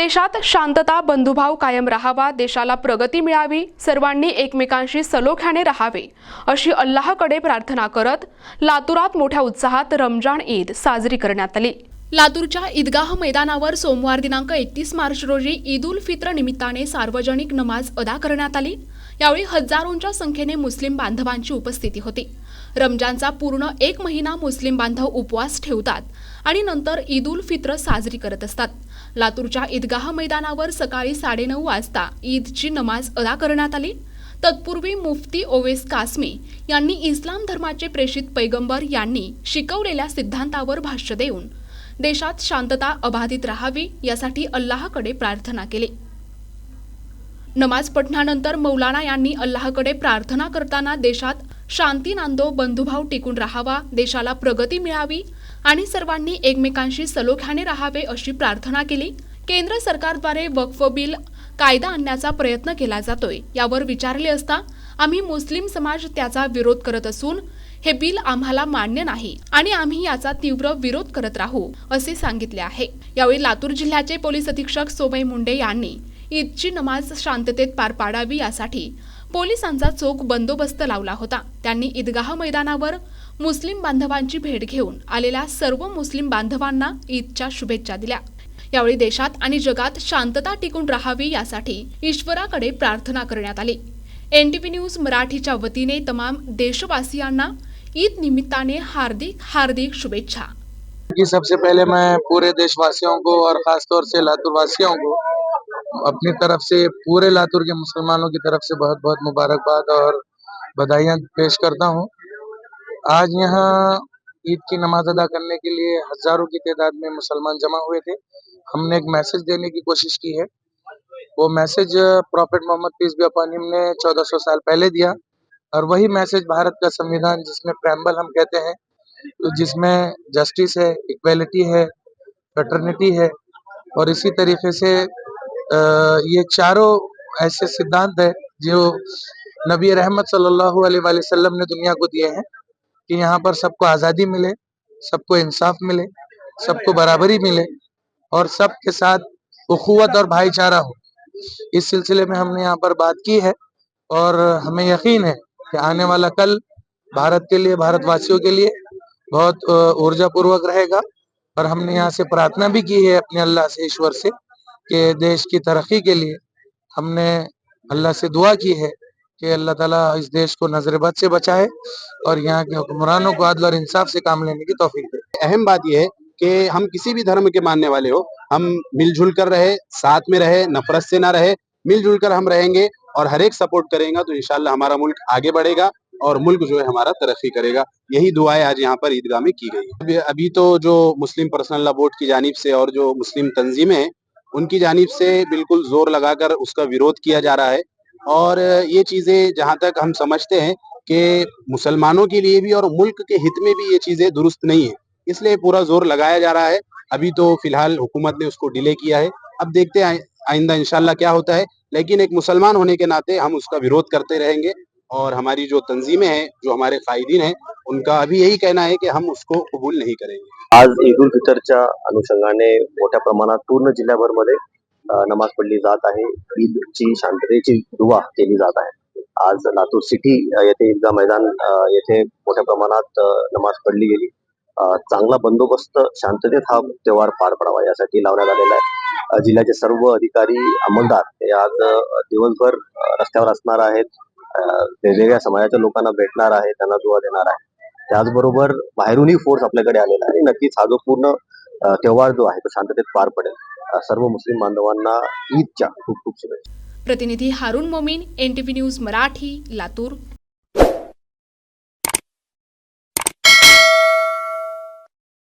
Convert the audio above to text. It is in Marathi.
देशात शांतता बंधुभाव कायम राहावा, देशाला प्रगती मिळावी, सर्वांनी एकमेकांशी सलोख्याने राहावे अशी अल्लाहकडे प्रार्थना करत लातूरात मोठ्या उत्साहात रमजान ईद साजरी करण्यात आली। लातूरच्या ईदगाह मैदानावर सोमवार दिनांक 31 मार्च रोजी ईद उल फित्र निमित्ताने सार्वजनिक नमाज अदा करण्यात आली। यावेळी हजारोंच्या संख्येने मुस्लिम बांधवांची उपस्थिती होती। रमजानचा पूर्ण एक महिना मुस्लिम बांधव उपवास ठेवतात आणि नंतर ईद उल फित्र साजरी करत असतात। लातूरच्या ईदगाह मैदानावर सकाळी 9:30 वाजता ईदची नमाज अदा करण्यात आली। तत्पूर्वी मुफ्ती ओवेस कासमी यांनी इस्लाम धर्माचे प्रेषित पैगंबर यांनी शिकवलेल्या सिद्धांतावर भाष्य देऊन देशात शांतता अबाधित राहावी यासाठी अल्लाहकडे प्रार्थना केली। नमाज पठणानंतर मौलाना यांनी अल्लाहकडे प्रार्थना करताना देशात शांती नांदो, बंधुभाव टिकून राहावा, देशाला प्रगती मिळावी आणि सर्वांनी एकमेकांशी सलोख्याने राहावे अशी प्रार्थना केली। केंद्र सरकारद्वारे वक्फ बिल कायदा आणण्याचा प्रयत्न केला जातोय, यावर विचारले असता आम्ही मुस्लिम समाज त्याचा विरोध करत असून हे बिल आम्हाला मान्य नाही आणि आम्ही याचा तीव्र विरोध करत राहू असे सांगितले आहे। यावेळी लातूर जिल्ह्याचे पोलीस अधीक्षक सोमय मुंडे यांनी ईदची नमाज शांततेत पार पाडावी यासाठी पोलिसांचा चोख बंदोबस्त लावला होता। त्यांनी ईदगाह मैदानावर मुस्लिम बांधवांची भेट घेऊन आलेल्या सर्व मुस्लिम बांधवांना ईदच्या शुभेच्छा दिल्या। यावेळी देशात आणि जगात शांतता टिकून राहावी यासाठी ईश्वराकडे प्रार्थना करण्यात आली। NTV न्यूज मराठीच्या वतीने तमाम देशवासियांना ईद निमित्ताने हार्दिक हार्दिक शुभेच्छा। सबसे पहले मैं पूरे देशवासियों को और खासतौर से लातूर वासियों को अपनी तरफ से पूरे लातूर के मुसलमानों की तरफ से बहुत बहुत मुबारकबाद और बधाइयाँ पेश करता हूँ। आज यहाँ ईद की नमाज अदा करने के लिए हजारों की तादाद में मुसलमान जमा हुए थे। हमने एक मैसेज देने की कोशिश की है। वो मैसेज प्रॉफेट मोहम्मद पीस बी अपॉन हिम ने 1400 साल पहले दिया और वही मैसेज भारत का संविधान, जिसमें प्रेम्बल हम कहते हैं, तो जिसमें जस्टिस है, इक्वालिटी है, फ्रेटर्निटी है और इसी तरीके से ये चारों ऐसे सिद्धांत है जो नबी रहमत सल्लल्लाहु अलैहि वसल्लम ने दुनिया को दिए हैं कि यहाँ पर सबको आज़ादी मिले, सबको इंसाफ मिले, सबको बराबरी मिले और सबके साथ उखुवत और भाईचारा हो। इस सिलसिले में हमने यहाँ पर बात की है और हमें यकीन है कि आने वाला कल भारत के लिए, भारतवासियों के लिए बहुत ऊर्जा पूर्वक रहेगा। और हमने यहाँ से प्रार्थना भी की है अपने अल्लाह से, ईश्वर से, कि देश की तरक्की के लिए हमने अल्लाह से दुआ की है कि अल्लाह ताला इस देश को नजर-ए-बद से बचाए और यहाँ के हुक्मरानों को अदल और इंसाफ से काम लेने की तौफीक दे। अहम बात यह है कि हम किसी भी धर्म के मानने वाले हो, हम मिलजुल कर रहे, साथ में रहे, नफरत से ना रहे, मिलजुल कर हम रहेंगे और हर एक सपोर्ट करेंगे तो इंशाल्लाह हमारा मुल्क आगे बढ़ेगा और मुल्क जो है हमारा तरक्की करेगा। यही दुआएं आज यहाँ पर ईदगाह में की गई है। अभी तो जो मुस्लिम पर्सनल लॉ बोर्ड की जानिब से और जो मुस्लिम तंजीमें हैं उनकी जानिब से बिल्कुल जोर लगाकर उसका विरोध किया जा रहा है और ये चीजें जहाँ तक हम समझते हैं कि मुसलमानों के लिए भी और मुल्क के हित में भी ये चीजें दुरुस्त नहीं है, इसलिए पूरा जोर लगाया जा रहा है। अभी तो फिलहाल हुकूमत ने उसको डिले किया है, अब देखते हैं आइंदा इंशाल्लाह क्या होता है, लेकिन एक मुसलमान होने के नाते हम उसका विरोध करते रहेंगे और हमारी जो तंजीमें हैं, जो हमारे कायदीन हैं, उनका अभी यही कहना है कि हम उसको कबूल नहीं करेंगे। आज ईद उल फितरच्या अनुषंगाने मोठ्या प्रमाणात पूर्ण जिल्ह्याभरमध्ये नमाज पढली जात आहे। ईदची शांततेची दुआ केली जात आहे। आज लातूर सिटी येथे ईदगाह मैदान येथे मोठ्या प्रमाणात नमाज पढली गेली। चांगला बंदोबस्त शांततेत हा त्योहार पार पडावा यासाठी लावण्यात आलेला आहे। जिल्ह्याचे सर्व अधिकारी, अंमलदार हे आज दिवसभर रस्त्यावर असणार आहेत, वेगवेगळ्या समाजाच्या लोकांना भेटणार आहे, त्यांना दुआ देणार आहे। त्याचबरोबर बाहेरूनही फोर्स आपल्याकडे आलेला आहे। नक्कीच हा जो पूर्ण त्योहार जो आहे तो शांततेत पार पडेल। सर्व मुस्लिम बांधवांना ईदच्या खूप खूप शुभेच्छा। प्रतिनिधी हारून मोमीन, NTV न्यूज मराठी, लातूर।